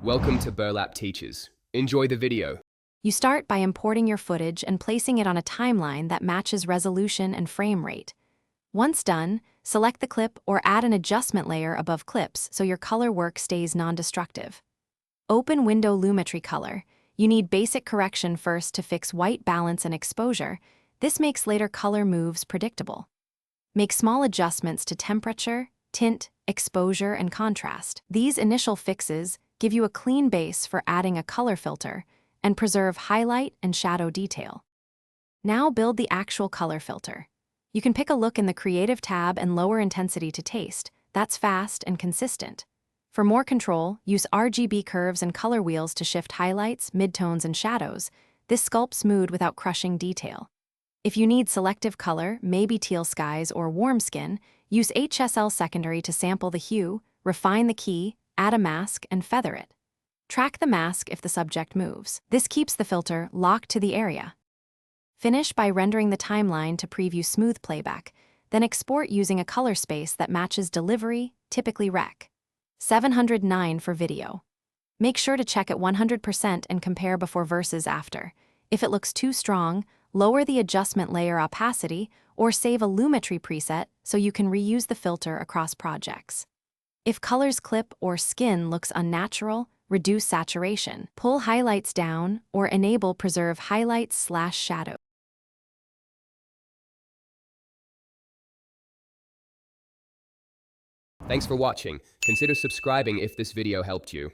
Welcome to Burlap Teachers. Enjoy the video. You start by importing your footage and placing it on a timeline that matches resolution and frame rate. Once done, select the clip or add an adjustment layer above clips so your color work stays non-destructive. Open Window Lumetri Color. You need basic correction first to fix white balance and exposure. This makes later color moves predictable. Make small adjustments to temperature, tint, exposure, and contrast. These initial fixes give you a clean base for adding a color filter and preserve highlight and shadow detail. Now build the actual color filter. You can pick a look in the Creative tab and lower intensity to taste. That's fast and consistent. For more control, use RGB curves and color wheels to shift highlights, midtones, and shadows. This sculpts mood without crushing detail. If you need selective color, maybe teal skies or warm skin, use HSL secondary to sample the hue, refine the key, add a mask, and feather it. Track the mask if the subject moves. This keeps the filter locked to the area. Finish by rendering the timeline to preview smooth playback, then export using a color space that matches delivery, typically Rec. 709 for video. Make sure to check at 100% and compare before versus after. If it looks too strong, lower the adjustment layer opacity or save a Lumetri preset so you can reuse the filter across projects. If colors clip or skin looks unnatural, reduce saturation, pull highlights down, or enable preserve highlights/shadow. Thanks for watching. Consider subscribing if this video helped you.